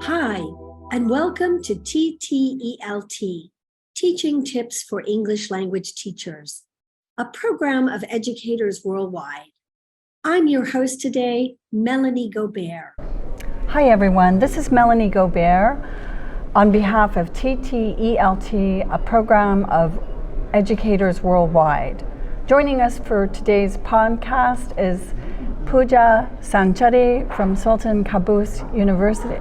Hi, and welcome to TTELT, Teaching Tips for English Language Teachers, a program of educators worldwide. I'm your host today, Melanie Gobert. Hi everyone, this is Melanie Gobert on behalf of TTELT, a program of educators worldwide. Joining us for today's podcast is Pooja Sancheti from Sultan Qaboos University,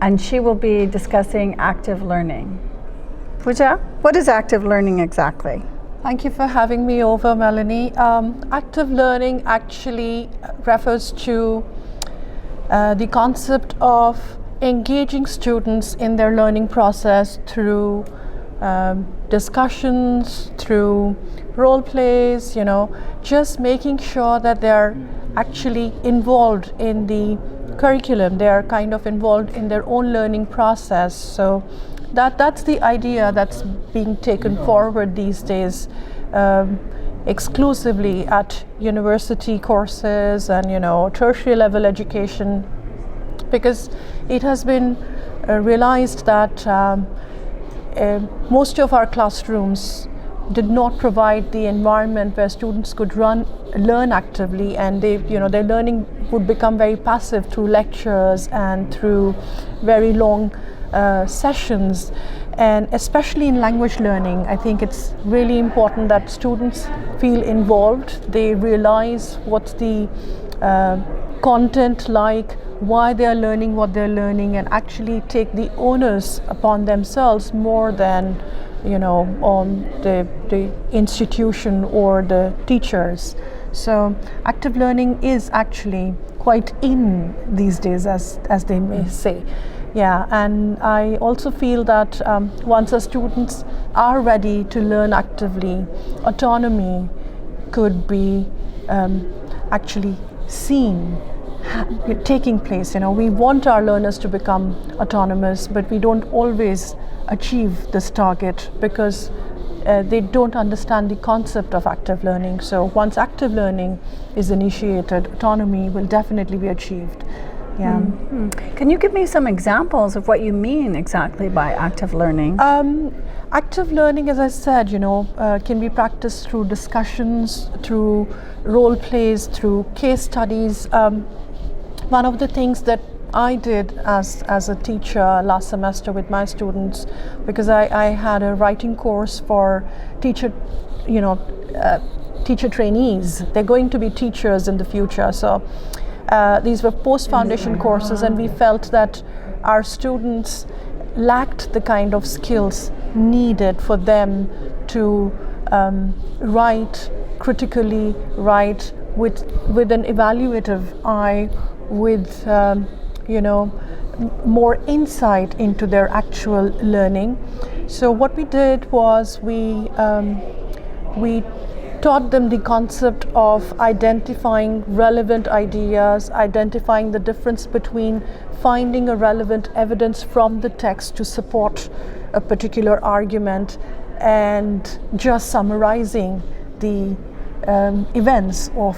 and she will be discussing active learning. Pooja, what is active learning exactly? Thank you for having me over, Melanie. Active learning actually refers to the concept of engaging students in their learning process through discussions, through role plays, just making sure that they're actually involved in the curriculum. They're kind of involved in their own learning process. So that's the idea that's being taken forward these days, exclusively at university courses and tertiary level education, because it has been realized that most of our classrooms did not provide the environment where students could learn actively, and their learning would become very passive through lectures and through very long sessions. And especially in language learning, I think it's really important that students feel involved. They realize what's the content like, why they're learning what they're learning, and actually take the onus upon themselves more than on the institution or the teachers. So active learning is actually quite in these days, as they may say. Yeah, and I also feel that once the students are ready to learn actively, autonomy could be actually seen taking place. We want our learners to become autonomous, but we don't always achieve this target because they don't understand the concept of active learning. So once active learning is initiated, autonomy will definitely be achieved. Yeah. Mm-hmm. Can you give me some examples of what you mean exactly by active learning? Active learning, as I said, can be practiced through discussions, through role plays, through case studies. One of the things that I did as a teacher last semester with my students, because I had a writing course for teacher trainees. They're going to be teachers in the future. So these were post-foundation courses, and we felt that our students lacked the kind of skills needed for them to write critically, write with an evaluative eye, with more insight into their actual learning. So what we did was we taught them the concept of identifying relevant ideas, identifying the difference between finding a relevant evidence from the text to support a particular argument and just summarizing the events of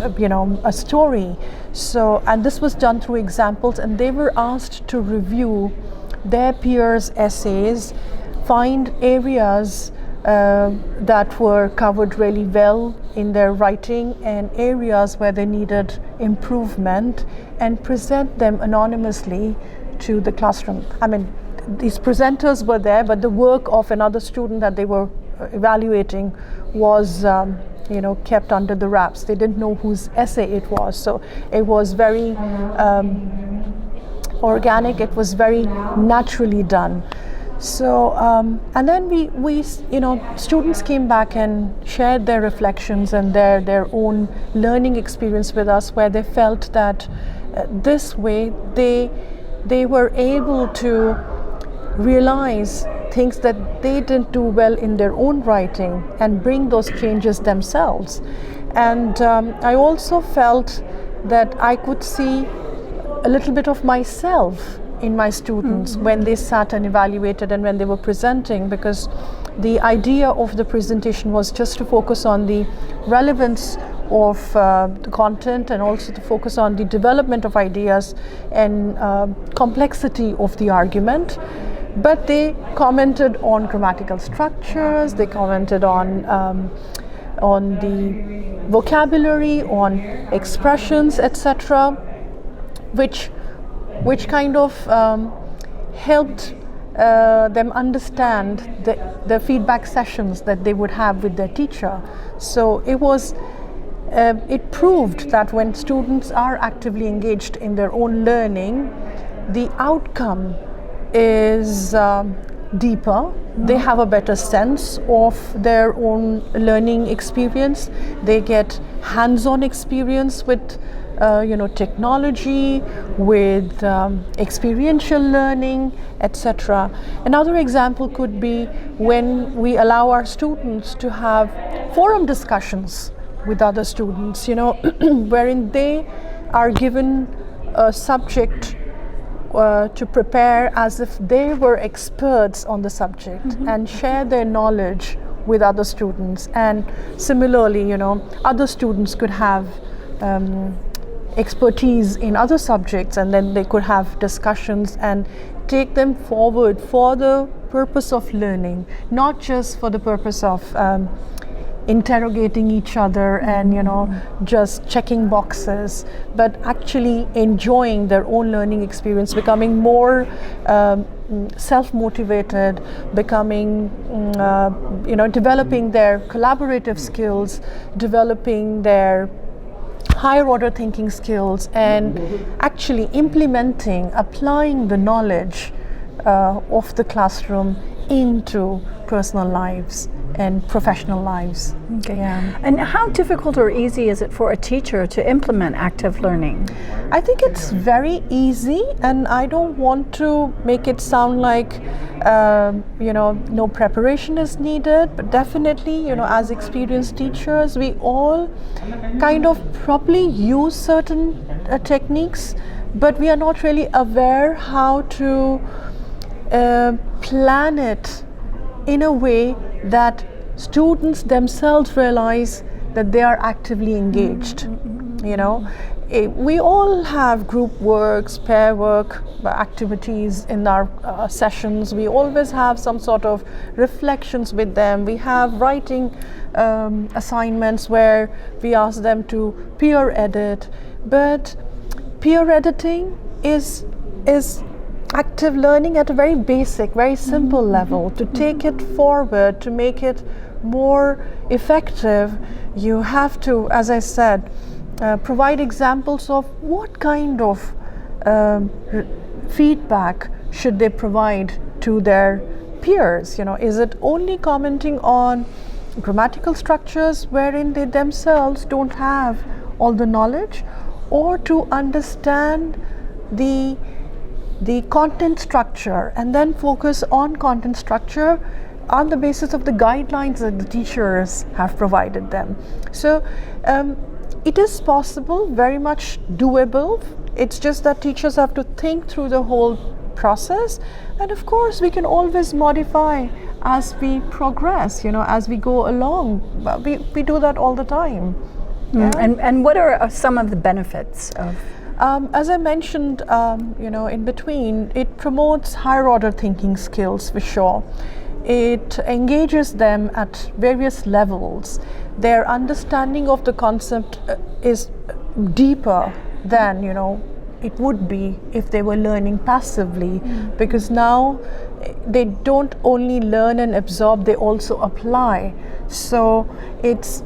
a story. So, and this was done through examples, and they were asked to review their peers' essays, find areas that were covered really well in their writing and areas where they needed improvement, and present them anonymously to the classroom. I mean, these presenters were there, but the work of another student that they were evaluating was kept under the wraps. They didn't know whose essay it was, so it was very organic. It was very naturally done. So and then we students came back and shared their reflections and their own learning experience with us, where they felt that this way they were able to realize things that they didn't do well in their own writing and bring those changes themselves. And I also felt that I could see a little bit of myself in my students when they sat and evaluated and when they were presenting, because the idea of the presentation was just to focus on the relevance of the content and also to focus on the development of ideas and complexity of the argument. But they commented on grammatical structures, they commented on the vocabulary, on expressions, etc., which kind of helped them understand the feedback sessions that they would have with their teacher. So it proved that when students are actively engaged in their own learning, the outcome is deeper. They have a better sense of their own learning experience. They get hands-on experience with technology, with experiential learning, etc. Another example could be when we allow our students to have forum discussions with other students, wherein they are given a subject to prepare as if they were experts on the subject and share their knowledge with other students. And similarly, other students could have expertise in other subjects, and then they could have discussions and take them forward for the purpose of learning, not just for the purpose of interrogating each other and just checking boxes, but actually enjoying their own learning experience, becoming more self-motivated, becoming developing their collaborative skills, developing their higher order thinking skills, and actually applying the knowledge of the classroom into personal lives and professional lives. Okay. Yeah. And how difficult or easy is it for a teacher to implement active learning? I think it's very easy, and I don't want to make it sound like no preparation is needed, but definitely, as experienced teachers, we all kind of probably use certain techniques, but we are not really aware how to plan it in a way that students themselves realize that they are actively engaged. We all have group works, pair work, activities in our sessions. We always have some sort of reflections with them. We have writing assignments where we ask them to peer edit. But peer editing is active learning at a very basic, very simple level. To take it forward, to make it more effective, you have to, as I said, provide examples of what kind of feedback should they provide to their peers. Is it only commenting on grammatical structures wherein they themselves don't have all the knowledge, or to understand the content structure and then focus on content structure on the basis of the guidelines that the teachers have provided them. So it is possible, very much doable. It's just that teachers have to think through the whole process, and of course we can always modify as we progress, as we go along. We do that all the time. Yeah. And what are some of the benefits of? As I mentioned, in between, it promotes higher order thinking skills for sure. It engages them at various levels. Their understanding of the concept is deeper than, it would be if they were learning passively, because now they don't only learn and absorb, they also apply. So it's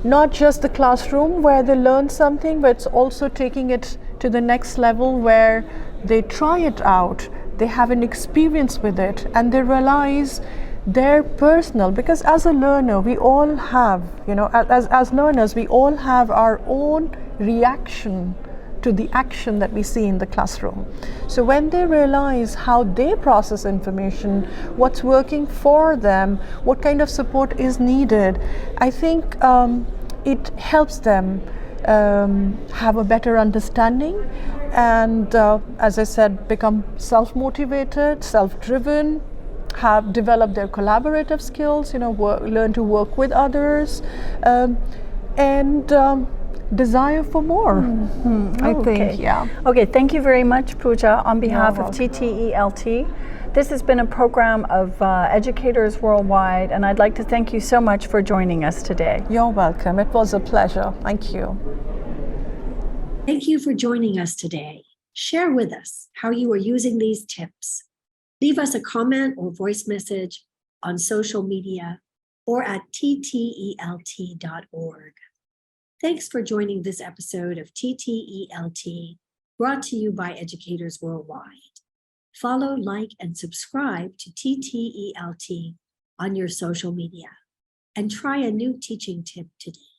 not just the classroom where they learn something, but it's also taking it to the next level where they try it out, they have an experience with it, and they realize their personal, because as a learner we all have, as learners we all have our own reaction to the action that we see in the classroom. So when they realize how they process information, what's working for them, what kind of support is needed, I think it helps them have a better understanding and, as I said, become self-motivated, self-driven, have developed their collaborative skills, learn to work with others, and desire for more. I think, yeah. Okay, thank you very much, Pooja, on behalf of welcome. TTELT. This has been a program of educators worldwide, and I'd like to thank you so much for joining us today. You're welcome. It was a pleasure. Thank you. Thank you for joining us today. Share with us how you are using these tips. Leave us a comment or voice message on social media or at ttelt.org. Thanks for joining this episode of TTELT, brought to you by Educators Worldwide. Follow, like, and subscribe to TTELT on your social media, and try a new teaching tip today.